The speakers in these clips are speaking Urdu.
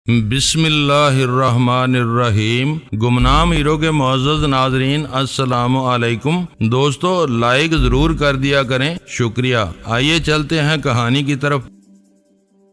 بسم اللہ الرحمن الرحیم۔ گمنام ہیرو کے معزز ناظرین السلام علیکم۔ دوستو لائک ضرور کر دیا کریں، شکریہ۔ آئیے چلتے ہیں کہانی کی طرف۔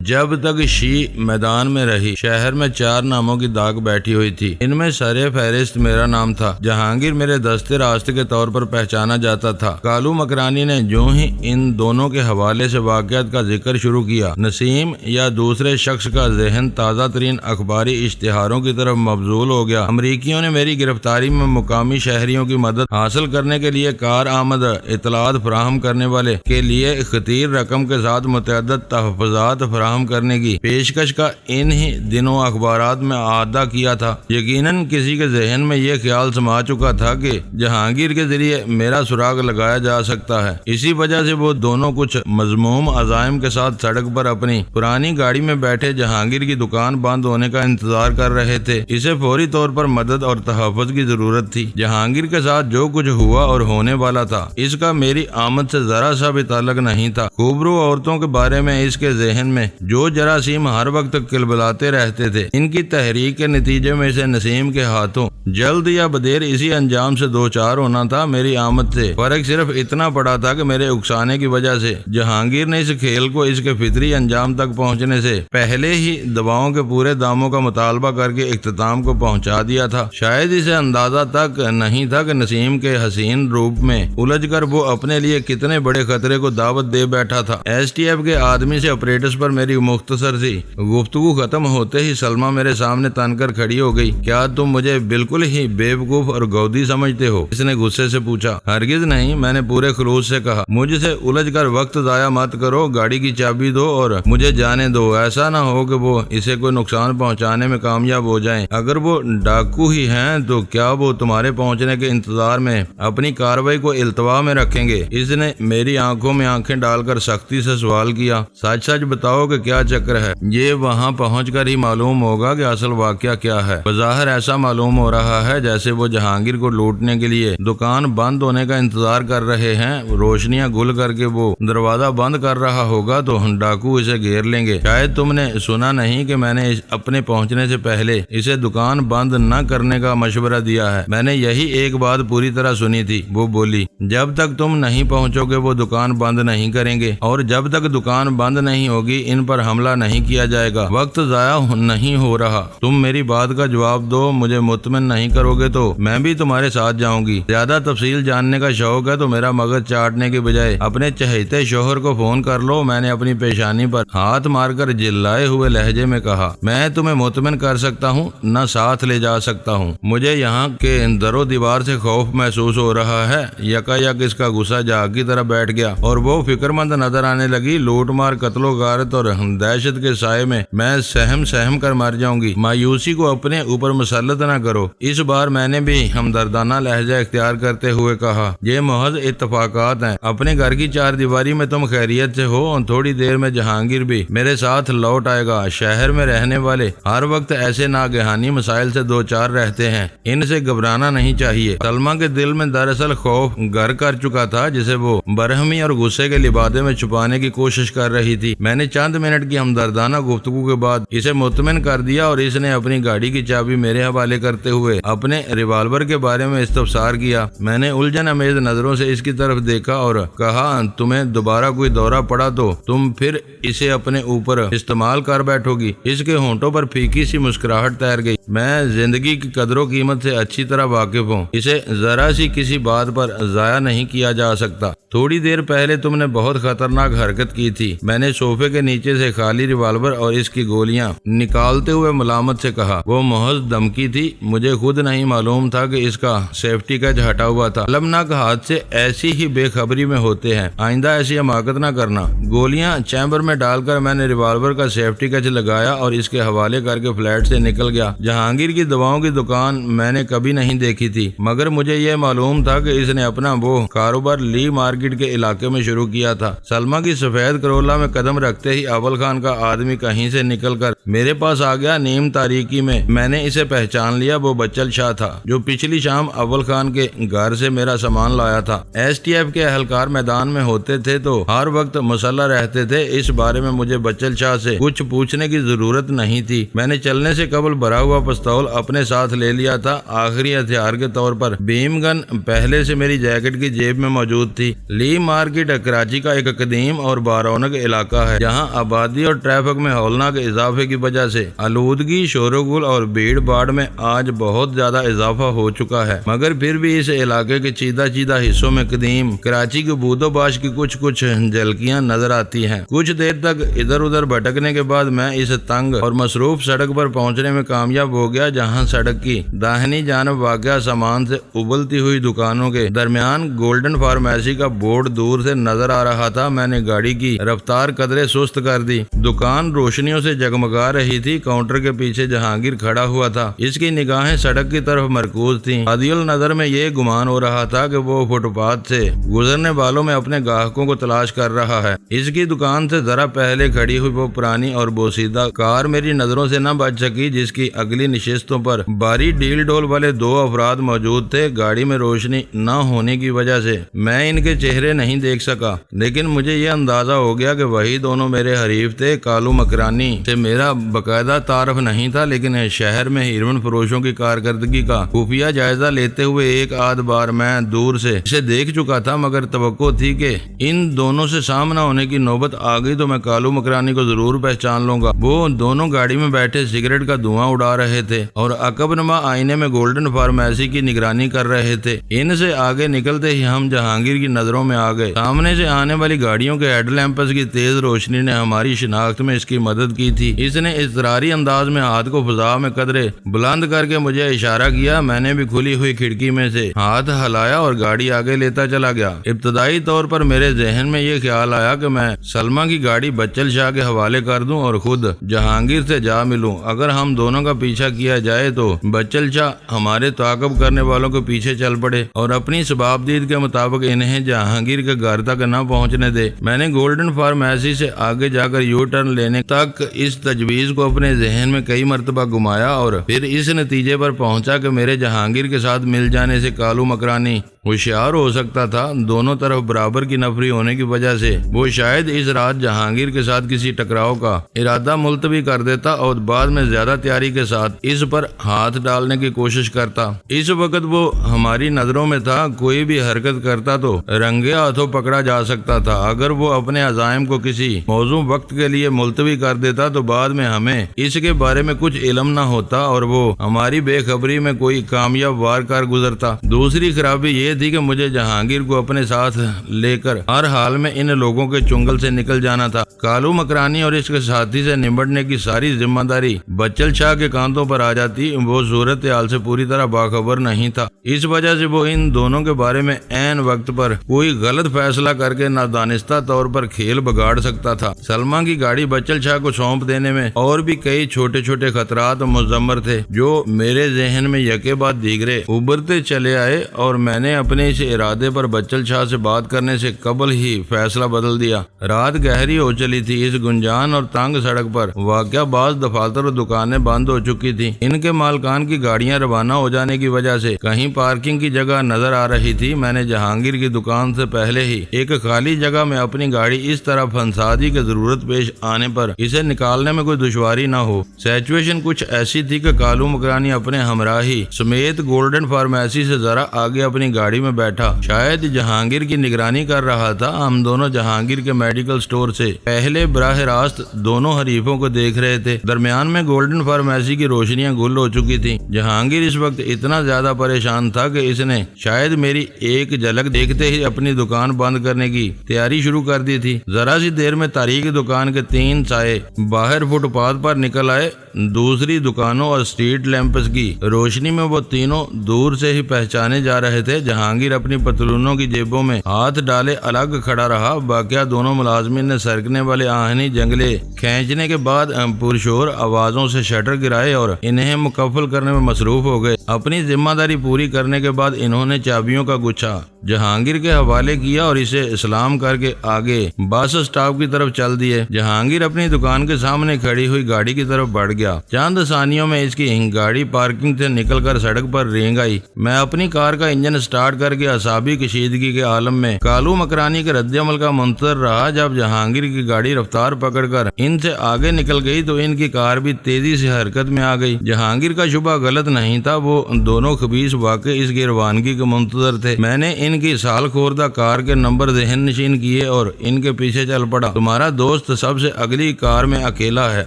جب تک شی میدان میں رہی، شہر میں 4 ناموں کی داغ بیٹھی ہوئی تھی۔ ان میں سر فہرست میرا نام تھا۔ جہانگیر میرے دستے راستے کے طور پر پہچانا جاتا تھا۔ کالو مکرانی نے جو ہی ان دونوں کے حوالے سے واقعات کا ذکر شروع کیا، نسیم یا دوسرے شخص کا ذہن تازہ ترین اخباری اشتہاروں کی طرف مبذول ہو گیا۔ امریکیوں نے میری گرفتاری میں مقامی شہریوں کی مدد حاصل کرنے کے لیے کارآمد اطلاعات فراہم کرنے والے کے لیے خطیر رقم کے ساتھ متعدد تحفظات فراہم کرنے کی پیشکش کا ان ہی دنوں اخبارات میں اعادہ کیا تھا۔ یقیناً کسی کے ذہن میں یہ خیال سما چکا تھا کہ جہانگیر کے ذریعے میرا سراغ لگایا جا سکتا ہے۔ اسی وجہ سے وہ دونوں کچھ مذموم عزائم کے ساتھ سڑک پر اپنی پرانی گاڑی میں بیٹھے جہانگیر کی دکان بند ہونے کا انتظار کر رہے تھے۔ اسے فوری طور پر مدد اور تحفظ کی ضرورت تھی۔ جہانگیر کے ساتھ جو کچھ ہوا اور ہونے والا تھا، اس کا میری آمد سے ذرا سا بھی تعلق نہیں تھا۔ خوبرو عورتوں کے بارے میں اس کے ذہن میں جو جراثیم ہر وقت کلبلاتے رہتے تھے، ان کی تحریک کے نتیجے میں سے نسیم کے ہاتھوں جلد یا بدیر اسی انجام سے دوچار ہونا تھا۔ میری آمد سے فرق صرف اتنا پڑا تھا کہ میرے اکسانے کی وجہ سے جہانگیر نے اس کھیل کو اس کے فطری انجام تک پہنچنے سے پہلے ہی دواؤں کے پورے داموں کا مطالبہ کر کے اختتام کو پہنچا دیا تھا۔ شاید اسے اندازہ تک نہیں تھا کہ نسیم کے حسین روپ میں الجھ کر وہ اپنے لیے کتنے بڑے خطرے کو دعوت دے بیٹھا تھا۔ ایس ٹی ایف کے آدمی سے آپریٹس پر میری مختصر سی گفتگو ختم ہوتے ہی سلمہ میرے سامنے تن کر کھڑی ہو گئی۔ کیا تم مجھے بالکل ہی بے وقوف اور گودی سمجھتے ہو؟ اس نے غصے سے پوچھا۔ ہرگز نہیں، میں نے پورے خلوص سے کہا۔ مجھ سے الجھ کر وقت ضائع مت کرو، گاڑی کی چابی دو اور مجھے جانے دو۔ ایسا نہ ہو کہ وہ اسے کوئی نقصان پہنچانے میں کامیاب ہو جائیں۔ اگر وہ ڈاکو ہی ہیں تو کیا وہ تمہارے پہنچنے کے انتظار میں اپنی کارروائی کو التوا میں رکھیں گے؟ اس نے میری آنکھوں میں آنکھیں ڈال کر سختی سے سوال کیا۔ سچ سچ بتاؤ کہ کیا چکر ہے؟ یہ وہاں پہنچ کر ہی معلوم ہوگا کہ اصل واقعہ کیا ہے۔ بظاہر ایسا معلوم ہو رہا ہے جیسے وہ جہانگیر کو لوٹنے کے لیے دکان بند ہونے کا انتظار کر رہے ہیں۔ روشنیاں گل کر کے وہ دروازہ بند کر رہا ہوگا تو ڈاکو اسے گھیر لیں گے۔ شاید تم نے سنا نہیں کہ میں نے اپنے پہنچنے سے پہلے اسے دکان بند نہ کرنے کا مشورہ دیا ہے۔ میں نے یہی ایک بات پوری طرح سنی تھی۔ وہ بولی، جب تک تم نہیں پہنچو گے وہ دکان بند نہیں کریں گے، اور جب تک دکان بند نہیں ہوگی ان پر حملہ نہیں کیا جائے گا۔ وقت ضائع نہیں ہو رہا، تم میری بات کا جواب دو۔ مجھے مطمئن نہیں کرو گے تو میں بھی تمہارے ساتھ جاؤں گی۔ زیادہ تفصیل جاننے کا شوق ہے تو میرا مغز چاٹنے کے بجائے اپنے چہیتے شوہر کو فون کر لو۔ میں نے اپنی پیشانی پر ہاتھ مار کر جلائے ہوئے لہجے میں کہا۔ میں تمہیں مطمئن کر سکتا ہوں، نہ ساتھ لے جا سکتا ہوں۔ مجھے یہاں کے در و دیوار سے خوف محسوس ہو رہا ہے۔ یکا یک اس کا غصہ جاگ کی طرح بیٹھ گیا اور وہ فکر مند نظر آنے لگی۔ لوٹ مار، قتل و غارت اور دہشت کے سائے میں سہم کر مر جاؤں گی۔ مایوسی کو اپنے اوپر مسلط نہ کرو۔ اس بار میں نے بھی ہمدردانہ لہجہ اختیار کرتے ہوئے کہا، یہ محض اتفاقات ہیں۔ اپنے گھر کی 4 دیواری میں تم خیریت سے ہو، تھوڑی دیر میں جہانگیر بھی میرے ساتھ لوٹ آئے گا۔ شہر میں رہنے والے ہر وقت ایسے ناگہانی مسائل سے دوچار رہتے ہیں، ان سے گھبرانا نہیں چاہیے۔ سلمہ کے دل میں دراصل خوف گھر کر چکا تھا جسے وہ برہمی اور غصے کے لبادے میں چھپانے کی کوشش کر رہی تھی۔ میں نے چند منٹ کی ہمدردانہ گفتگو کے بعد اسے مطمئن کر دیا اور اس نے اپنی گاڑی کی چابی میرے حوالے کرتے ہوئے اپنے ریوالور کے بارے میں استفسار کیا۔ میں نے الجھن امیز نظروں سے اس کی طرف دیکھا اور کہا، تمہیں دوبارہ کوئی دورہ پڑا تو تم پھر اسے اپنے اوپر استعمال کر بیٹھو گی؟ اس کے ہونٹوں پر پھیکی سی مسکراہٹ تیر گئی۔ میں زندگی کی قدر و قیمت سے اچھی طرح واقف ہوں، اسے ذرا سی کسی بات پر ضائع نہیں کیا جا سکتا۔ تھوڑی دیر پہلے تم نے بہت خطرناک حرکت کی تھی۔ میں نے صوفے کے نیچے سے خالی ریوالور اور اس کی گولیاں نکالتے ہوئے ملامت سے کہا۔ وہ محض دھمکی تھی، مجھے خود نہیں معلوم تھا کہ اس کا سیفٹی کیچ ہٹا ہوا تھا۔ المناک حادثے ایسی ہی بے خبری میں ہوتے ہیں، آئندہ ایسی حماقت نہ کرنا۔ گولیاں چیمبر میں ڈال کر میں نے ریوالور کا سیفٹی کیچ لگایا اور اس کے حوالے کر کے فلیٹ سے نکل گیا۔ جہانگیر کی دواؤں کی دکان میں نے کبھی نہیں دیکھی تھی، مگر مجھے یہ معلوم تھا کہ اس نے اپنا وہ کاروبار لی مارکیٹ کے علاقے میں شروع کیا تھا۔ سلمہ کی سفید کرولا میں قدم رکھتے ہی اول خان کا آدمی کہیں سے نکل کر میرے پاس آ گیا۔ نیم تاریکی میں میں نے اسے پہچان لیا، وہ بچل شاہ تھا جو پچھلی شام اول خان کے گھر سے میرا سامان لایا تھا۔ ایس ٹی ایف کے اہلکار میدان میں ہوتے تھے تو ہر وقت مسلح رہتے تھے، اس بارے میں مجھے بچل شاہ سے کچھ پوچھنے کی ضرورت نہیں تھی۔ میں نے چلنے سے قبل بھرا ہوا پستول اپنے ساتھ لے لیا تھا، آخری ہتھیار کے طور پر بیم گن پہلے سے میری جیکٹ کی جیب میں موجود تھی۔ لی مارکیٹ کراچی کا ایک قدیم اور بارونق علاقہ ہے جہاں آبادی اور ٹریفک میں ہولناک اضافے کی وجہ سے آلودگی، شور و گل اور بھیڑ بھاڑ میں آج بہت زیادہ اضافہ ہو چکا ہے، مگر پھر بھی اس علاقے کے چیدہ چیدہ حصوں میں قدیم کراچی کے بود و باش کی کچھ جھلکیاں نظر آتی ہیں۔ کچھ دیر تک ادھر ادھر بھٹکنے کے بعد میں اس تنگ اور مصروف سڑک پر پہنچنے میں کامیاب ہو گیا جہاں سڑک کی داہنی جانب واقع سامان سے ابلتی ہوئی دکانوں کے درمیان گولڈن فارمیسی کا بورڈ دور سے نظر آ رہا تھا۔ میں نے گاڑی کی رفتار قدرے سست کر دی۔ دکان روشنیوں سے جگمگا رہی تھی۔ کاؤنٹر کے پیچھے جہانگیر کھڑا ہوا تھا، اس کی نگاہیں سڑک کی طرف مرکوز تھیں۔ عادی النظر میں یہ گمان ہو رہا تھا کہ وہ فٹ پاتھ سے گزرنے والوں میں اپنے گاہکوں کو تلاش کر رہا ہے۔ اس کی دکان سے ذرا پہلے کھڑی ہوئی وہ پرانی اور بوسیدہ کار میری نظروں سے نہ بچ سکی جس کی اگلی نشستوں پر بھاری ڈھیل ڈول والے دو افراد موجود تھے۔ گاڑی میں روشنی نہ ہونے کی وجہ سے میں ان کے چہرے نہیں دیکھ سکا، لیکن مجھے یہ اندازہ ہو گیا کہ وہی دونوں میرے حریف تھے۔ کالو مکرانی سے میرا باقاعدہ تعارف نہیں تھا، لیکن شہر میں ہیروئن فروشوں کی کارکردگی کا خفیہ جائزہ لیتے ہوئے ایک آدھ بار میں دور سے اسے دیکھ چکا تھا، مگر توقع تھی کہ ان دونوں سے سامنا ہونے کی نوبت آ گئی تو میں کالو مکرانی کو ضرور پہچان لوں گا۔ وہ دونوں گاڑی میں بیٹھے سگریٹ کا دھواں اڑا رہے تھے اور عقب نما آئینے میں گولڈن فارمیسی کی نگرانی کر رہے تھے۔ ان سے آگے نکلتے ہی ہم جہانگیر کی نظروں میں آ گئے۔ سامنے سے آنے والی گاڑیوں کے ہیڈ لیمپس کی تیز روشنی نے ہماری شناخت میں اس کی مدد کی تھی۔ اس نے اضطراری انداز میں ہاتھ کو فضا میں قدرے بلند کر کے مجھے اشارہ کیا۔ میں نے بھی کھلی ہوئی کھڑکی میں سے ہاتھ ہلایا اور گاڑی آگے لیتا چلا گیا۔ ابتدائی طور پر میرے ذہن میں یہ خیال آیا کہ میں سلمہ کی گاڑی بچل شاہ کے حوالے کر دوں اور خود جہانگیر سے جا ملوں۔ اگر ہم دونوں کا پیچھا کیا جائے تو بچل شاہ ہمارے تعاقب کرنے والوں کے پیچھے چل پڑے اور اپنی سبابدید کے مطابق انہیں جہانگیر کے گھر تک نہ پہنچنے دے۔ میں نے گولڈن فارمیسی سے آگے جا کر یو ٹرن لینے تک اس تجویز کو اپنے ذہن میں کئی مرتبہ گھمایا اور پھر اس نتیجے پر پہنچا کہ میرے جہانگیر کے ساتھ مل جانے سے کالو مکرانی ہوشیار ہو سکتا تھا۔ دونوں طرف برابر کی نفری ہونے کی وجہ سے وہ شاید اس رات جہانگیر کے ساتھ کسی ٹکراؤ کا ارادہ ملتوی کر دیتا اور بعد میں زیادہ تیاری کے ساتھ اس پر ہاتھ ڈالنے کی کوشش کرتا۔ اس وقت وہ ہماری نظروں میں تھا، کوئی بھی حرکت کرتا تو رنگے ہاتھوں پکڑا جا سکتا تھا۔ اگر وہ اپنے عزائم کو کسی موزوں وقت کے لیے ملتوی کر دیتا تو بعد میں ہمیں اس کے بارے میں کچھ علم نہ ہوتا اور وہ ہماری بے خبری میں کوئی کامیاب وار کر گزرتا۔ دوسری خرابی یہ تھی کہ مجھے جہانگیر کو اپنے ساتھ لے کر ہر حال میں ان لوگوں کے چنگل سے نکل جانا تھا۔ کالو مکرانی اور اس کے ساتھی سے نمٹنے کی ساری ذمہ داری بچل شاہ کے کاندھوں پر آ جاتی۔ وہ صورتحال سے پوری طرح باخبر نہیں تھا، اس وجہ سے وہ ان دونوں کے بارے میں عین وقت پر کوئی غلط فیصلہ کر کے نادانستہ طور پر کھیل بگاڑ سکتا تھا۔ سلمہ کی گاڑی بچل شاہ کو سونپ دینے میں اور بھی کئی چھوٹے چھوٹے خطرات مضمر تھے جو میرے ذہن میں یکے بعد دیگرے ابھرتے چلے آئے اور میں نے اپنے اس ارادے پر بچل شاہ سے بات کرنے سے قبل ہی فیصلہ بدل دیا۔ رات گہری ہو چلی تھی۔ اس گنجان اور تنگ سڑک پر واقع بعض دفاتر اور دکانیں بند ہو چکی تھی۔ ان کے مالکان کی گاڑیاں روانہ ہو جانے کی وجہ سے کہیں پارکنگ کی جگہ نظر آ رہی تھی۔ میں نے جہانگیر کی دکان سے پہلے ہی ایک خالی جگہ میں اپنی گاڑی اس طرح پھنسا دی کہ ضرورت پیش آنے پر اسے نکالنے میں کوئی دشواری نہ ہو۔ سچویشن کچھ ایسی تھی کہ کالو مکرانی اپنے ہمراہی سمیت گولڈن فارمیسی سے ذرا آگے اپنی گاڑی میں بیٹھا، شاید جہانگیر کی نگرانی کر رہا تھا۔ ہم دونوں جہانگیر کے میڈیکل سٹور سے پہلے براہ راست دونوں حریفوں کو دیکھ رہے تھے۔ درمیان میں گولڈن فارمیسی کی روشنیاں گل ہو چکی تھی۔ جہانگیر اس وقت اتنا زیادہ پریشان تھا کہ اس نے شاید میری ایک جھلک دیکھتے ہی اپنی دکان بند کرنے کی تیاری شروع کر دی تھی۔ ذرا سی دیر میں تاریخ دکان کے تین سائے باہر فٹ پاتھ پر نکل آئے۔ دوسری دکانوں اور اسٹریٹ لیمپس کی روشنی میں وہ تینوں دور سے ہی پہچانے جا رہے تھے۔ جہانگیر اپنی پتلونوں کی جیبوں میں ہاتھ ڈالے الگ کھڑا رہا۔ باقیہ دونوں ملازمین نے سرکنے والے آہنی جنگلے کھینچنے کے بعد پرشور آوازوں سے شٹر گرائے اور انہیں مکفل کرنے میں مصروف ہو گئے۔ اپنی ذمہ داری پوری کرنے کے بعد انہوں نے چابیوں کا گچھا جہانگیر کے حوالے کیا اور اسے سلام کر کے آگے بس اسٹاپ کی طرف چل دیے۔ جہانگیر اپنی دکان کے سامنے کھڑی ہوئی گاڑی کی طرف بڑھ گیا۔ چند ثانیوں میں اس کی گاڑی پارکنگ سے نکل کر سڑک پر رینگ آئی۔ میں اپنی کار کا انجن سٹارٹ کر کے اعصابی کشیدگی کے عالم میں کالو مکرانی کے رد عمل کا منتظر رہا۔ جب جہانگیر کی گاڑی رفتار پکڑ کر ان سے آگے نکل گئی تو ان کی کار بھی تیزی سے حرکت میں آ گئی۔ جہانگیر کا شبہ غلط نہیں تھا، وہ دونوں خبیث واقعی اس کی روانگی کے منتظر تھے۔ میں نے ان کی سال خوردہ کار کے نمبر ذہن نشین کیے اور ان کے پیچھے چل پڑا۔ تمہارا دوست سب سے اگلی کار میں اکیلا ہے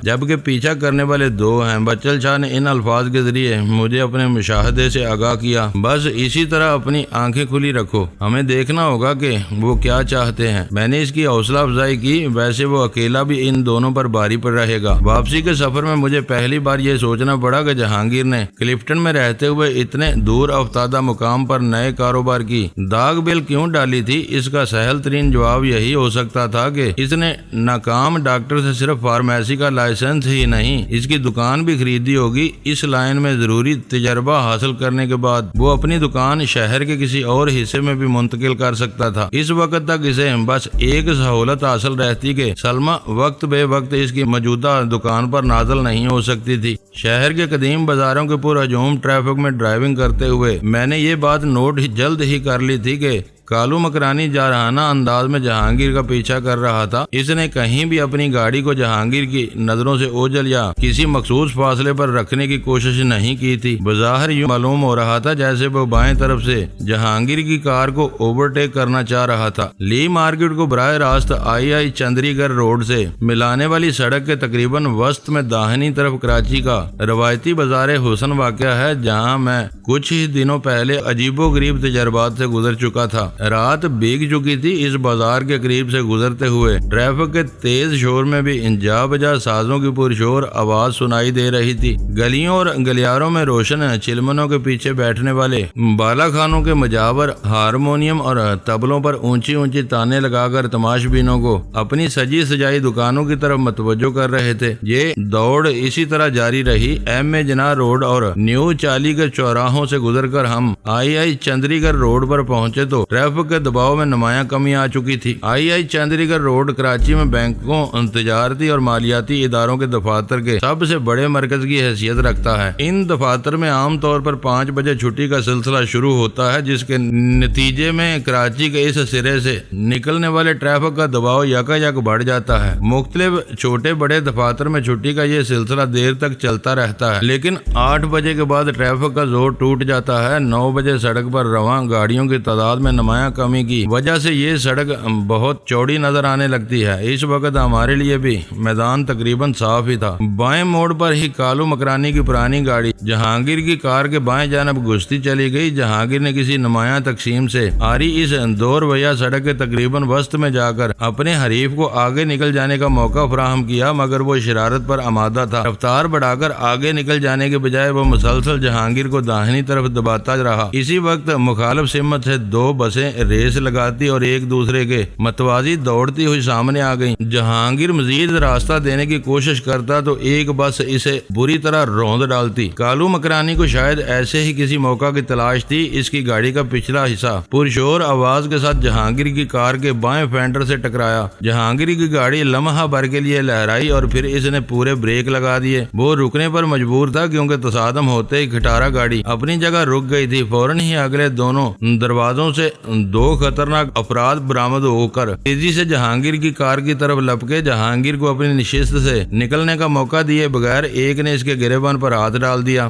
جبکہ پیچھا کرنے والے دو ہیں۔ بچل شاہ نے ان الفاظ کے ذریعے مجھے اپنے مشاہدے سے آگاہ کیا۔ بس اسی طرح اپنی آنکھیں کھلی رکھو، ہمیں دیکھنا ہوگا کہ وہ کیا چاہتے ہیں۔ میں نے اس کی حوصلہ افزائی کی۔ ویسے وہ اکیلا بھی ان دونوں پر بھاری پڑ رہے گا۔ واپسی کے سفر میں مجھے پہلی بار یہ سوچنا پڑا کہ جہانگیر نے کلفٹن میں رہتے ہوئے اتنے دور افتادہ مقام پر نئے کاروبار کی داغ بیل کیوں ڈالی تھی۔ اس کا سہل ترین جواب یہی ہو سکتا تھا کہ اس نے ناکام ڈاکٹر سے صرف فارمیسی کا لائسنس ہی نہیں، اس کی دکان بھی خریدی ہوگی۔ اس لائن میں ضروری تجربہ حاصل کرنے کے بعد وہ اپنی دکان شہر کے کسی اور حصے میں بھی منتقل کر سکتا تھا۔ اس وقت تک اسے بس ایک سہولت حاصل رہتی کہ سلمہ وقت بے وقت اس کی موجودہ دکان پر نازل نہیں ہو سکتی تھی۔ شہر کے قدیم بازاروں کے پر ہجوم ٹریفک میں ڈرائیونگ کرتے ہوئے میں نے یہ بات نوٹ جلد ہی کر لی تھی کہ کالو مکرانی جارحانہ انداز میں جہانگیر کا پیچھا کر رہا تھا۔ اس نے کہیں بھی اپنی گاڑی کو جہانگیر کی نظروں سے اوجھل یا کسی مخصوص فاصلے پر رکھنے کی کوشش نہیں کی تھی۔ بظاہر یوں معلوم ہو رہا تھا جیسے وہ بائیں طرف سے جہانگیر کی کار کو اوورٹیک کرنا چاہ رہا تھا۔ لی مارکیٹ کو براہ راست آئی چندری گڑھ روڈ سے ملانے والی سڑک کے تقریباً وسط میں داہنی طرف کراچی کا روایتی بازار حسن واقع ہے، جہاں میں کچھ ہی دنوں پہلے عجیب و غریب تجربات سے گزر چکا تھا۔ رات بیگ چکی تھی۔ اس بازار کے قریب سے گزرتے ہوئے ٹریفک کے تیز شور میں بھی جا بجا سازوں کی پرشور آواز سنائی دے رہی تھی۔ گلیوں اور گلیاروں میں روشن چلمنوں کے پیچھے بیٹھنے والے بالا خانوں کے مجاور ہارمونیم اور طبلوں پر اونچی اونچی تانے لگا کر تماش بینوں کو اپنی سجی سجائی دکانوں کی طرف متوجہ کر رہے تھے۔ یہ دوڑ اسی طرح جاری رہی۔ ایم اے جناح روڈ اور نیو چالی کے چوراہوں سے گزر کر ہم آئی چندری گڑھ روڈ پر پہنچے تو ٹریفک کے دباؤ میں نمایاں کمی آ چکی تھی۔ آئی چندری گڑھ روڈ کراچی میں بینکوں، تجارتی اور مالیاتی اداروں کے دفاتر کے سب سے بڑے مرکز کی حیثیت رکھتا ہے۔ ان دفاتر میں عام طور پر 5 بجے چھٹی کا سلسلہ شروع ہوتا ہے، جس کے نتیجے میں کراچی کے اس سرے سے نکلنے والے ٹریفک کا دباؤ یکا بڑھ جاتا ہے۔ مختلف چھوٹے بڑے دفاتر میں چھٹی کا یہ سلسلہ دیر تک چلتا رہتا ہے، لیکن 8 بجے کے بعد ٹریفک کا زور ٹوٹ جاتا ہے۔ 9 بجے سڑک پر رواں گاڑیوں کی تعداد میں نمایاں کمی کی وجہ سے یہ سڑک بہت چوڑی نظر آنے لگتی ہے۔ اس وقت ہمارے لیے بھی میدان تقریباً صاف ہی تھا۔ بائیں موڑ پر ہی کالو مکرانی کی پرانی گاڑی جہانگیر کی کار کے بائیں جانب گھستی چلی گئی۔ جہانگیر نے کسی نمایاں تقسیم سے آری اس دو رویہ سڑک کے تقریباً وسط میں جا کر اپنے حریف کو آگے نکل جانے کا موقع فراہم کیا، مگر وہ شرارت پر آمادہ تھا۔ رفتار بڑھا کر آگے نکل جانے کے بجائے وہ مسلسل جہانگیر کو داہنی طرف دباتا رہا۔ اسی وقت مخالف سمت سے 2 بسیں ریس لگاتی اور ایک دوسرے کے متوازی دوڑتی ہوئی سامنے آ گئیں۔ جہانگیر مزید راستہ دینے کی کوشش کرتا تو ایک بس اسے بری طرح روند ڈالتی۔ کالو مکرانی کو شاید ایسے ہی کسی موقع کی تلاش تھی۔ اس کی گاڑی کا پچھلا حصہ پرشور آواز کے ساتھ جہانگیر کی کار کے بائیں فینڈر سے ٹکرایا۔ جہانگیر کی گاڑی لمحہ بھر کے لیے لہرائی اور پھر اس نے پورے بریک لگا دیے۔ وہ رکنے پر مجبور تھا کیونکہ تصادم ہوتے ہی کھٹارا گاڑی اپنی جگہ رک گئی تھی۔ فوراً ہی اگلے دونوں دروازوں سے 2 خطرناک افراد برآمد ہو کر تیزی سے جہانگیر کی کار کی طرف لپکے۔ جہانگیر کو اپنی نشست سے نکلنے کا موقع دیے بغیر ایک نے اس کے گریبان پر ہاتھ ڈال دیا۔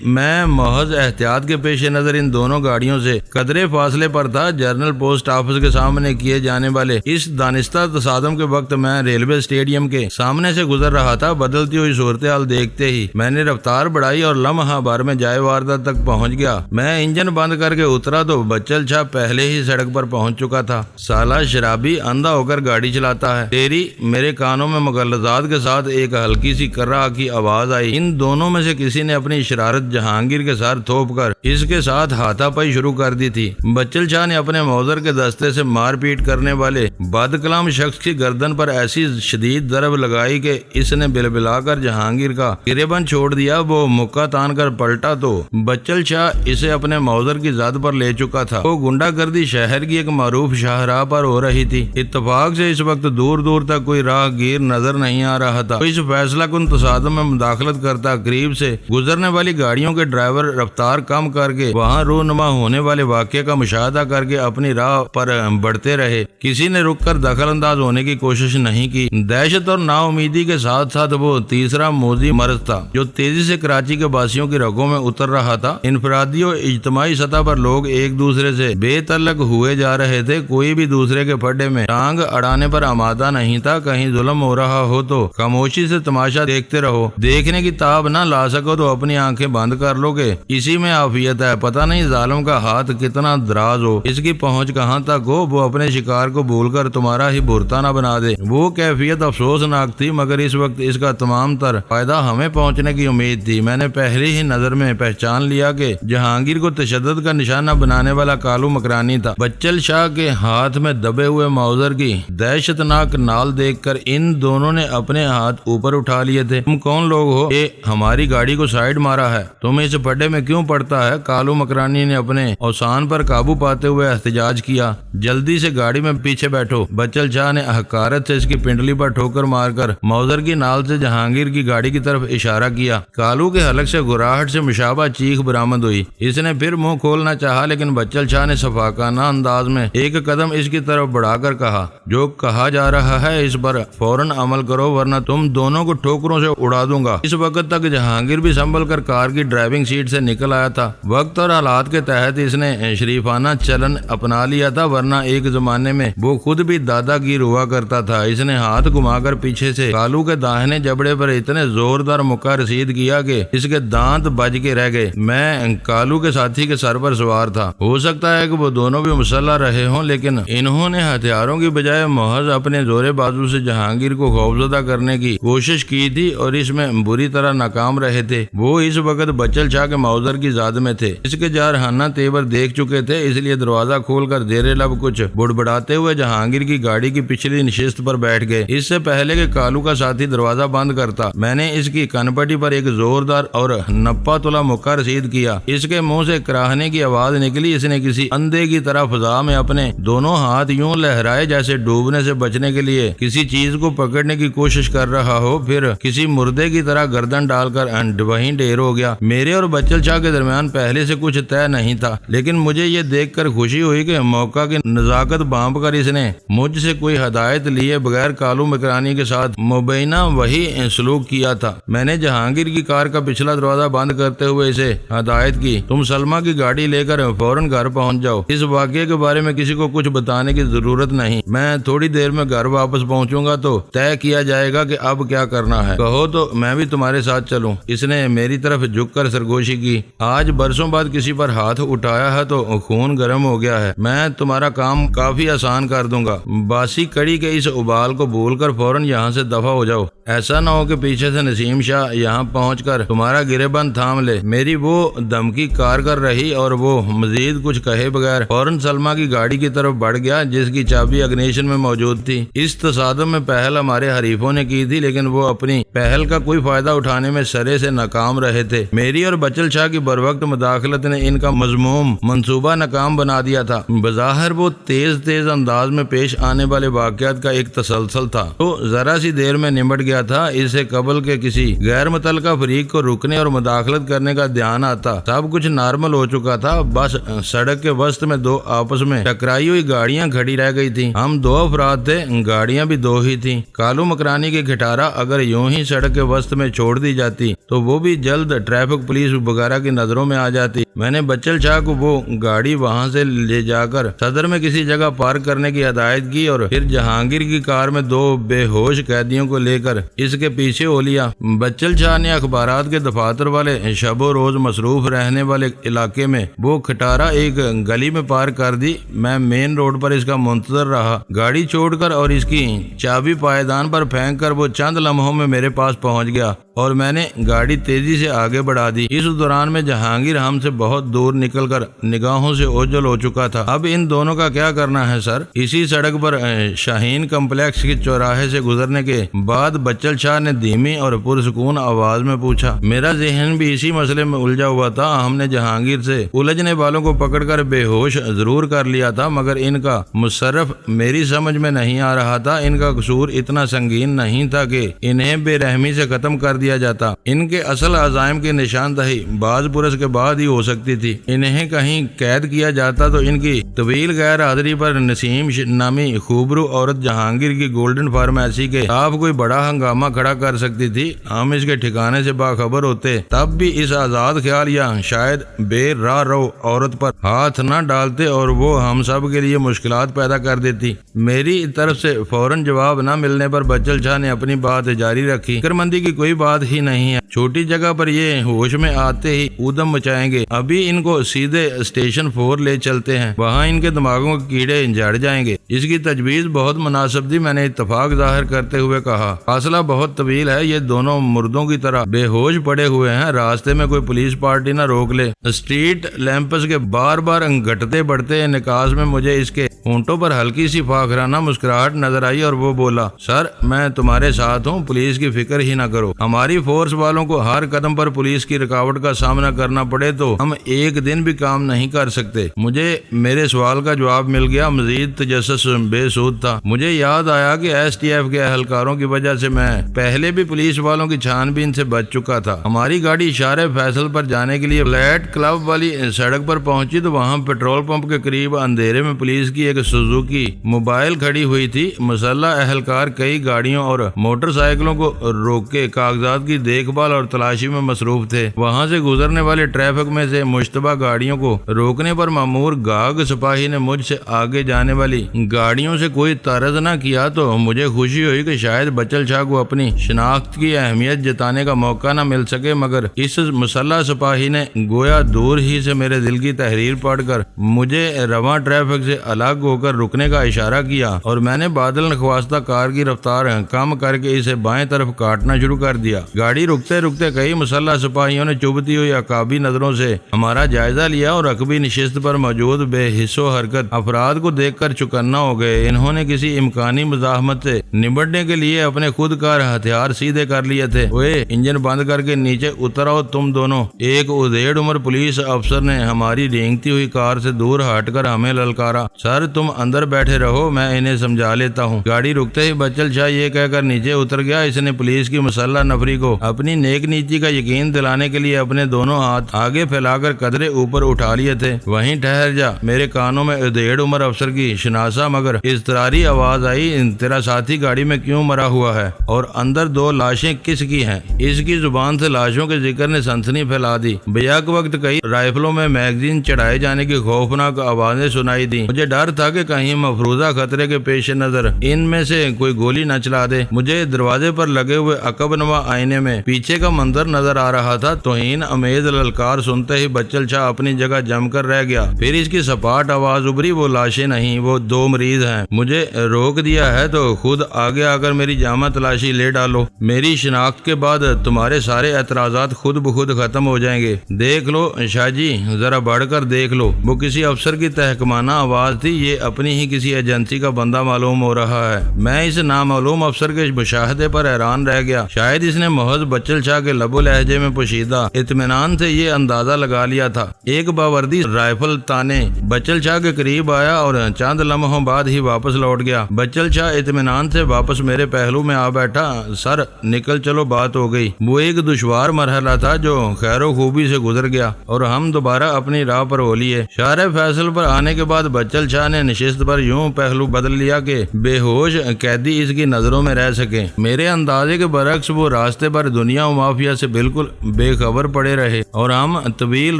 میں محض احتیاط کے پیش نظر ان دونوں گاڑیوں سے قدرے فاصلے پر تھا۔ جنرل پوسٹ آفس کے سامنے کیے جانے والے اس دانستہ تصادم کے وقت میں ریلوے اسٹیڈیم کے سامنے سے گزر رہا تھا۔ بدلتی ہوئی صورتحال دیکھتے ہی میں نے رفتار بڑھائی اور لمحہ بھر میں جائے واردات تک پہنچ گیا۔ میں انجن بند کر کے اترا تو بچل شاہ پہلے ہی سڑک پر پہنچ چکا تھا۔ سالہ شرابی اندھا ہو کر گاڑی چلاتا ہے، تیری۔ میرے کانوں میں مغلطات کے ساتھ ایک ہلکی سی کرا کی آواز آئی۔ ان دونوں میں سے کسی نے اپنی شرارت جہانگیر کے سر تھوپ کر اس کے ساتھ ہاتھا پائی شروع کر دی تھی۔ بچل شاہ نے اپنے موزر کے دستے سے مار پیٹ کرنے والے بد کلام شخص کی گردن پر ایسی شدید ضرب لگائی کہ اس نے بلبلا کر جہانگیر کا گریبان چھوڑ دیا۔ وہ مکہ تان کر پلٹا تو بچل شاہ اسے اپنے موزر کی زد پر لے چکا تھا۔ وہ گنڈا گردی شہر کی ایک معروف شاہراہ پر ہو رہی تھی۔ اتفاق سے اس وقت دور دور تک کوئی راہ گیر نظر نہیں آ رہا تھا۔ اس فیصلہ کن تصادم میں مداخلت کرتا قریب سے گزرنے والی گاڑیوں کے ڈرائیور رفتار کم کر کے وہاں رونما ہونے والے واقعے کا مشاہدہ کر کے اپنی راہ پر بڑھتے رہے۔ کسی نے رک کر دخل انداز ہونے کی کوشش نہیں کی۔ دہشت اور نا امیدی کے ساتھ ساتھ وہ تیسرا موذی مرض تھا جو تیزی سے کراچی کے باسیوں کی رگوں میں اتر رہا تھا۔ انفرادی اور اجتماعی سطح پر لوگ ایک دوسرے سے بے تعلق ہوئے جا رہے تھے۔ کوئی بھی دوسرے کے پھڈے میں ٹانگ اڑانے پر آمادہ نہیں تھا۔ کہیں ظلم ہو رہا ہو تو خاموشی سے تماشا دیکھتے رہو۔ دیکھنے کی تاب نہ لا سکو تو اپنی آنکھیں بند کر لو گے، اسی میں عافیت ہے۔ پتہ نہیں ظالم کا ہاتھ کتنا دراز ہو، اس کی پہنچ کہاں تک ہو، وہ اپنے شکار کو بھول کر تمہارا ہی بھرتا نہ بنا دے۔ وہ کیفیت افسوسناک تھی، مگر اس وقت اس کا تمام تر فائدہ ہمیں پہنچنے کی امید تھی۔ میں نے پہلی ہی نظر میں پہچان لیا کہ جہانگیر کو تشدد کا نشانہ بنانے والا کالو مکرانی تھا۔ بچل شاہ کے ہاتھ میں دبے ہوئے موزر کی دہشتناک نال دیکھ کر ان دونوں نے اپنے ہاتھ اوپر اٹھا لیے تھے۔ تم کون لوگ ہو؟ یہ ہماری گاڑی کو سائیڈ مارا ہے، تم اس پھڈے میں کیوں پڑتا ہے؟ کالو مکرانی نے اپنے اوسان پر قابو پاتے ہوئے احتجاج کیا۔ جلدی سے گاڑی میں پیچھے بیٹھو۔ بچل شاہ نے حقارت سے اس کی پنڈلی پر ٹھوکر مار کر موزر کی نال سے جہانگیر کی گاڑی کی طرف اشارہ کیا۔ کالو کے حلق سے گراہٹ سے مشابہ چیخ برآمد ہوئی۔ اس نے پھر منہ کھولنا چاہا لیکن بچل شاہ نے شفاقانہ انداز میں ایک قدم اس کی طرف بڑھا کر کہا، جو کہا جا رہا ہے اس پر فوراً عمل کرو ورنہ تم دونوں کو ٹھوکروں سے اڑا دوں گا۔ اس وقت تک جہانگیر بھی سنبھل کر کار کی ڈرائیونگ سیٹ سے نکل آیا تھا۔ وقت اور حالات کے تحت اس نے شریفانہ چلن اپنا لیا تھا، ورنہ ایک زمانے میں وہ خود بھی دادا گیر ہوا کرتا تھا۔ اس نے ہاتھ گھما کر پیچھے سے کالو کے داہنے جبڑے پر اتنے زوردار مکہ رسید کیا کہ اس کے دانت بج کے رہ گئے۔ میں کالو کے ساتھی کے سر پر سوار تھا۔ ہو سکتا ہے کہ وہ دونوں بھی مسلح رہے ہوں، لیکن انہوں نے ہتھیاروں کی بجائے محض اپنے زور بازو سے جہانگیر کو خوفزدہ کرنے کی کوشش کی تھی اور اس میں بری طرح ناکام رہے تھے۔ وہ اس وقت بچل شاہ کے موزر کی زاد میں تھے، اس کے جارحانہ تیور دیکھ چکے تھے، اس لیے دروازہ کھول کر زیر لب کچھ بڑبڑاتے ہوئے جہانگیر کی گاڑی کی پچھلی نشست پر بیٹھ گئے۔ اس سے پہلے کہ کالو کا ساتھی دروازہ بند کرتا، میں نے اس کی کنپٹی پر ایک زوردار اور نپا تلا مکہ رسید کیا۔ اس کے منہ سے کراہنے کی آواز نکلی۔ اس نے کسی اندھے کی طرح فضا میں اپنے دونوں ہاتھ یوں لہرائے جیسے ڈوبنے سے بچنے کے لیے کسی چیز کو پکڑنے کی کوشش کر رہا ہو، پھر کسی مردے کی طرح گردن ڈال کر وہیں ڈھیر ہو گیا۔ میرے اور بچل شاہ کے درمیان پہلے سے کچھ طے نہیں تھا، لیکن مجھے یہ دیکھ کر خوشی ہوئی کہ موقع کی نزاکت بانپ کر اس نے مجھ سے کوئی ہدایت لیے بغیر کالو مکرانی کے ساتھ مبینہ وہی سلوک کیا تھا۔ میں نے جہانگیر کی کار کا پچھلا دروازہ بند کرتے ہوئے اسے ہدایت کی، تم سلمہ کی گاڑی لے کر فوراً گھر پہنچ جاؤ۔ اس واقعے کے بارے میں کسی کو کچھ بتانے کی ضرورت نہیں۔ میں تھوڑی دیر میں گھر واپس پہنچوں گا تو طے کیا جائے گا کہ اب کیا کرنا ہے۔ کہو تو میں بھی تمہارے ساتھ چلوں۔ اس نے میری طرف جھک کر سرگوشی کی۔ آج برسوں بعد کسی پر ہاتھ اٹھایا ہے تو خون گرم ہو گیا ہے۔ میں تمہارا کام کافی آسان کر دوں گا۔ باسی کڑی کے اس ابال کو بھول کر فوراً یہاں سے دفع ہو جاؤ۔ ایسا نہ ہو کہ پیچھے سے نسیم شاہ یہاں پہنچ کر تمہارا گریبان تھام لے۔ میری وہ دھمکی کار کر رہی اور وہ مزید کچھ کہے بغیر فوراً سلمہ کی گاڑی کی طرف بڑھ گیا جس کی چابی اگنیشن میں موجود تھی۔ اس تصادم میں پہل ہمارے حریفوں نے کی تھی، لیکن وہ اپنی پہل کا کوئی فائدہ اٹھانے میں سرے سے ناکام رہے تھے۔ میری اور بچل شاہ کی بروقت مداخلت نے ان کا مذموم منصوبہ ناکام بنا دیا تھا۔ بظاہر وہ تیز انداز میں پیش آنے والے واقعات کا ایک تسلسل تھا تو ذرا سی دیر میں نمٹ گیا تھا۔ اس سے قبل کے کسی غیر متعلقہ فریق کو رکنے اور مداخلت کرنے کا دھیان آتا سب کچھ نارمل ہو چکا تھا۔ بس سڑک کے وسط میں دو آپس میں ٹکرائی ہوئی گاڑیاں کھڑی رہ گئی تھیں۔ ہم دو افراد تھے، گاڑیاں بھی دو ہی تھیں۔ کالو مکرانی کی کھٹارا اگر یوں ہی سڑک کے وسط میں چھوڑ دی جاتی تو وہ بھی جلد ٹریفک پولیس وغیرہ کی نظروں میں آ جاتی۔ میں نے بچل شاہ کو وہ گاڑی وہاں سے لے جا کر صدر میں کسی جگہ پارک کرنے کی ہدایت کی اور پھر جہانگیر کی کار میں دو بے ہوش قیدیوں کو لے کر اس کے پیچھے ہو لیا۔ بچل شاہ نے اخبارات کے دفاتر والے شب و روز مصروف رہنے والے علاقے میں وہ کھٹارا ایک گلی میں پارک کر دی۔ میں مین روڈ پر اس کا منتظر رہا، گاڑی چھوڑ کر اور اس کی چابی پائیدان پر پھینک کر وہ چند لمحوں میں میرے پاس پہنچ گیا اور میں نے گاڑی تیزی سے آگے بڑھا دی۔ اس دوران میں جہانگیر ہم سے بہت دور نکل کر نگاہوں سے اوجھل ہو چکا تھا۔ اب ان دونوں کا کیا کرنا ہے سر؟ اسی سڑک پر شاہین کمپلیکس کے چوراہے سے گزرنے کے بعد بچل شاہ نے دھیمی اور پرسکون آواز میں پوچھا۔ میرا ذہن بھی اسی مسئلے میں الجھا ہوا تھا۔ ہم نے جہانگیر سے الجھنے والوں کو پکڑ کر بے ہوش ضرور کر لیا تھا، مگر ان کا مصرف میری سمجھ میں نہیں آ رہا تھا۔ ان کا قصور اتنا سنگین نہیں تھا کہ انہیں بے رحمی سے ختم کر دیا جاتا۔ ان کے اصل عزائم کی نشاندہی بعض برس کے بعد ہی ہو سکتی تھی۔ انہیں کہیں قید کیا جاتا تو ان کی طویل غیر حاضری پر نسیم نامی خوبرو عورت جہانگیر کی گولڈن فارمیسی کے آپ کوئی بڑا ہنگامہ کھڑا کر سکتی تھی۔ ہم اس کے ٹھکانے سے باخبر ہوتے تب بھی اس آزاد خیال یا شاید بے راہ رو عورت پر ہاتھ نہ ڈالتے اور وہ ہم سب کے لیے مشکلات پیدا کر دیتی۔ میری طرف سے فوراً جواب نہ ملنے پر بچل شاہ نے اپنی بات جاری رکھی۔ فکر مندی کی کوئی بات ہی نہیں ہے، چھوٹی جگہ پر یہ ہوش میں آتے ہی ادم مچائیں گے۔ ابھی ان کو سیدھے اسٹیشن 4 لے چلتے ہیں، وہاں ان کے دماغوں کے کیڑے جڑ جائیں گے۔ اس کی تجویز بہت مناسب تھی، میں نے اتفاق ظاہر کرتے ہوئے کہا۔ فاصلہ بہت طویل ہے، یہ دونوں مردوں کی طرح بے ہوش پڑے ہوئے ہیں، راستے میں کوئی پولیس پارٹی نہ روک لے۔ اسٹریٹ لیمپس کے بار بار گھٹتے بڑھتے انعکاس میں مجھے اس کے ہونٹوں پر ہلکی سی فاخرانہ مسکراہٹ نظر آئی اور وہ بولا، سر میں تمہارے ساتھ ہوں، پولیس کی فکر ہی نہ کرو۔ ہماری فورس والوں کو ہر قدم پر پولیس کی رکاوٹ کا سامنا کرنا پڑے تو ہم ایک دن بھی کام نہیں کر سکتے۔ مجھے میرے سوال کا جواب مل گیا، مزید تجسس بے سود تھا۔ مجھے یاد آیا کہ ایس ٹی ایف کے اہلکاروں کی وجہ سے میں پہلے بھی پولیس والوں کی چھان بین سے بچ چکا تھا۔ ہماری گاڑی اشارے فیصل پر جانے کے لیے فلیٹ کلب والی سڑک پر پہنچی تو وہاں پیٹرول پمپ کے قریب اندھیرے میں پولیس کی ایک سوزوکی موبائل کھڑی ہوئی تھی۔ مسلح اہلکار کئی گاڑیوں اور موٹر سائیکلوں کو روک کے کاغذات کی دیکھ بھال اور تلاشی میں مصروف تھے۔ وہاں سے گزرنے والے ٹریفک میں سے مشتبہ گاڑیوں کو روکنے پر مامور گاگ سپاہی نے مجھ سے آگے جانے والی گاڑیوں سے کوئی طرز نہ کیا تو مجھے خوشی ہوئی کہ شاید بچل شاہ کو اپنی شناخت کی اہمیت جتانے کا موقع نہ مل سکے، مگر اس مسلح سپاہی نے گویا دور ہی سے میرے دل کی تحریر پڑھ کر مجھے رواں ٹریفک سے الگ ہو کر رکنے کا اشارہ کیا اور میں نے بادل نخواستہ کار کی رفتار کم کر کے اسے بائیں طرف کاٹنا شروع کر دیا۔ گاڑی رکتے رکتے کئی مسلح سپاہیوں نے چبھتی ہوئی عقابی نظروں سے ہمارا جائزہ لیا اور رقبی نشست پر موجود بے حس و حرکت افراد کو دیکھ کر چوکنا ہو گئے۔ انہوں نے کسی امکانی مزاحمت سے نمٹنے کے لیے اپنے خود کار ہتھیار سیدھے کر لیے تھے۔ وہ انجن بند کر کے نیچے اتر آؤ تم دونوں، ایک ادھیڑ عمر پولیس افسر نے ہماری رینگتی ہوئی کار سے دور ہٹ کر ہمیں للکارا۔ سر تم اندر بیٹھے رہو، میں انہیں سمجھا لیتا ہوں۔ گاڑی رکتے ہی بچل شاہ یہ کہہ کر نیچے اتر گیا۔ اس نے پولیس کی مسلح نفری کو اپنی نیک نیتی کا یقین دلانے کے لیے اپنے دونوں ہاتھ آگے پھیلا کر قدرے اوپر اٹھا لیے تھے۔ وہیں ٹھہر جا، میرے کانوں میں ادھیڑ عمر افسر کی شناسا مگر اضطراری آواز آئی، تیرا ساتھی گاڑی میں کیوں مرا ہوا ہے اور اندر 2 لاشیں کس کی ہیں؟ اس کی زبان سے لاشوں کے ذکر نے سنسنی پھیلا دی۔ بیک وقت کئی رائفلوں میں میگزین چڑھائے جانے کی خوفناک آوازیں سنائی دی۔ مجھے ڈر تھا کہ کہیں مفروضہ خطرے کے پیش نظر ان میں سے کوئی گولی نہ چلا دے۔ مجھے دروازے پر لگے ہوئے عقب نما آئینے میں پیچھے کا منظر نظر آ رہا تھا۔ توہین امیز للکار سنتے ہی بچل شاہ اپنی جگہ جم کر رہ گیا۔ پھر اس کی سپاٹ آواز ابھری، وہ لاشیں نہیں، وہ 2 مریض ہیں۔ مجھے روک دیا ہے تو خود آگے آ کر میری جامع تلاشی لے ڈالو۔ میری شناخت کے بعد تمہارے سارے اعتراضات خود بخود ختم ہو جائیں گے۔ دیکھ لو شاہ جی، ذرا بڑھ کر دیکھ لو۔ وہ کسی افسر کی تحکمانہ آواز تھی، یہ اپنی ہی کسی ایجنسی کا بندہ معلوم ہو رہا ہے۔ میں اس نامعلوم افسر کے مشاہدے پر حیران رہ گیا۔ شاید اس نے محض بچل شاہ کے لب و لہجے میں پوشیدہ اطمینان سے یہ اندازہ لگا لیا تھا۔ ایک باوردی رائفل تانے بچل شاہ کے قریب آیا اور چند لمحوں بعد ہی واپس لوٹ گیا۔ بچل شاہ اطمینان سے واپس میرے پہلو میں آ بیٹھا۔ سر نکل چلو، بات ہو گئی۔ وہ ایک دشوار مرحلہ تھا جو خیر و خوبی سے گزر گیا اور ہم دوبارہ اپنی راہ پر ہو لیے۔ شارع فیصل پر آنے کے بعد بچل شاہ نے نشست پر یوں پہلو بدل لیا کہ بے ہوش قیدی اس کی نظروں میں رہ سکے۔ میرے اندازے کے برعکس وہ راستے پر دنیا و مافیا سے بالکل بے خبر پڑے رہے اور ہم طویل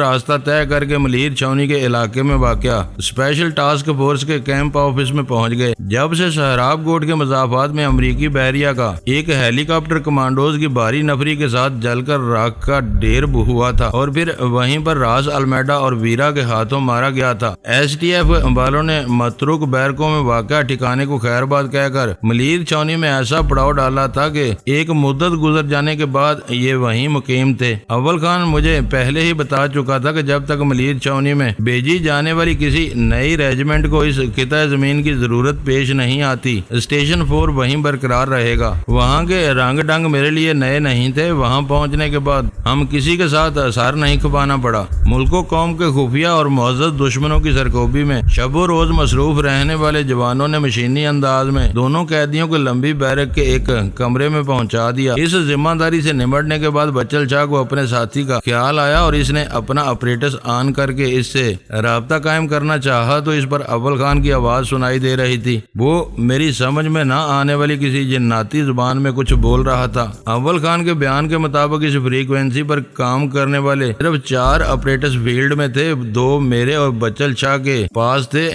راستہ طے کر کے ملیر چھاونی کے علاقے میں واقع اسپیشل ٹاسک فورس کے کیمپ آفس میں پہنچ گئے۔ جب سے سہراب گوٹ کے مضافات میں امریکی بحریہ کا گیا۔ ایک ہیلی کاپٹر کمانڈوز کی بھاری نفری کے ساتھ جل کر راکھ کا ڈھیر ہوا تھا اور پھر وہیں پر راس المیڈا اور ویرا کے ہاتھوں مارا گیا تھا۔ ایس ٹی ایف والوں نے متروک بیرکوں میں واقع ٹھکانے کو خیر بات کہہ کر ملیر چھاونی میں ایسا پڑاؤ ڈالا تھا کہ ایک مدت گزر جانے کے بعد یہ وہیں مقیم تھے۔ اول خان مجھے پہلے ہی بتا چکا تھا کہ جب تک ملیر چھاونی میں بھیجی جانے والی کسی نئی ریجمنٹ کو اس خطہ زمین کی ضرورت پیش نہیں آتی، اسٹیشن 4 وہیں برقرار رہے گا۔ وہاں کے رنگ ڈنگ میرے لیے نئے نہیں تھے۔ وہاں پہنچنے کے بعد ہم کسی کے ساتھ اثر نہیں کھپانا پڑا۔ ملک و قوم کے خفیہ اور معزز دشمنوں کی سرکوبی میں شب و روز مصروف رہنے والے جوانوں نے مشینی انداز میں دونوں قیدیوں کو لمبی بیرک کے ایک کمرے میں پہنچا دیا۔ اس ذمہ داری سے نمٹنے کے بعد بچل شاہ کو اپنے ساتھی کا خیال آیا اور اس نے اپنا اپریٹس آن کر کے اس سے رابطہ قائم کرنا چاہا تو اس پر اول خان کی آواز سنائی دے رہی تھی۔ وہ میری سمجھ میں نہ آنے والی کسی جناتی زبان میں کچھ بول رہا تھا۔ اول خان کے بیان کے مطابق اس فریکوینسی پر کام کرنے والے صرف 4 اپریٹس فیلڈ میں تھے، 2 میرے اور بچل شاہ کے پاس تھے،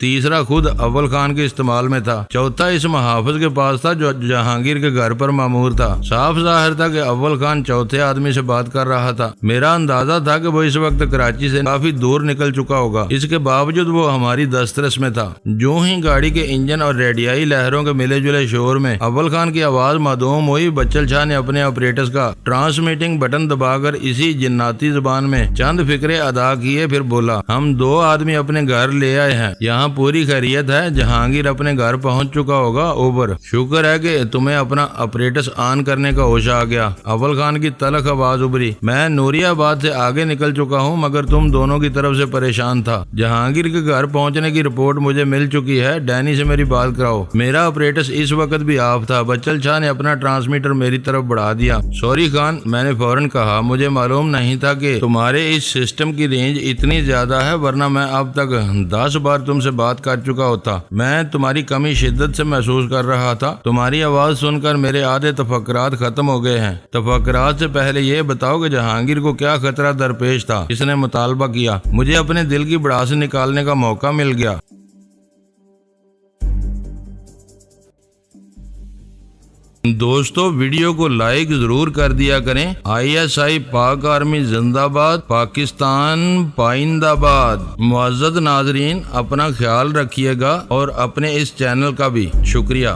تیسرا خود اول خان کے استعمال میں تھا، چوتھا اس محافظ کے پاس تھا جو جہانگیر کے گھر پر مامور تھا۔ صاف ظاہر تھا کہ اول خان چوتھے آدمی سے بات کر رہا تھا۔ میرا اندازہ تھا کہ وہ اس وقت کراچی سے کافی دور نکل چکا ہوگا، اس کے باوجود وہ ہماری دسترس میں تھا۔ جو ہی گاڑی کے انجن اور ریڈیائی لہروں کے ملے جلے شور میں اول خان کی آواز معدوم ہوئی، بچل شاہ نے اپنے آپریٹس کا ٹرانسمیٹنگ بٹن دبا کر اسی جناتی زبان میں چند فقرے ادا کیے، پھر بولا، ہم 2 آدمی اپنے گھر لے آئے ہیں، یہاں پوری خیریت ہے، جہانگیر اپنے گھر پہنچ چکا ہوگا، اوور، شکر ہے کہ تمہیں اپنا اپریٹس آن کرنے کا ہوش آ گیا۔ اول خان کی تلخ آواز ابھری، میں نوری آباد سے آگے نکل چکا ہوں مگر تم دونوں کی طرف سے پریشان تھا۔ جہانگیر کے گھر پہنچنے کی رپورٹ مجھے مل چکی ہے، ڈینی سے میری بات کراؤ۔ میرا اپریٹس اس وقت بھی آف تھا۔ بچل شاہ نے اپنا ٹرانسمیٹر میری طرف بڑھا دیا۔ سوری خان، میں نے فوراً کہا، مجھے معلوم نہیں تھا کہ تمہارے اس سسٹم کی رینج اتنی زیادہ ہے، ورنہ میں اب تک 10 بار تم سے بات کر چکا ہوتا۔ میں تمہاری کمی شدت سے محسوس کر رہا تھا۔ تمہاری آواز سن کر میرے آدھے تفکرات ختم ہو گئے ہیں۔ تفکرات سے پہلے یہ بتاؤ کہ جہانگیر کو کیا خطرہ درپیش تھا؟ اس نے مطالبہ کیا۔ مجھے اپنے دل کی بڑاس نکالنے کا موقع مل گیا۔ دوستو ویڈیو کو لائک ضرور کر دیا کریں۔ ISI پاک آرمی زندہ باد، پاکستان پائندہ باد۔ معزز ناظرین، اپنا خیال رکھیے گا اور اپنے اس چینل کا بھی شکریہ۔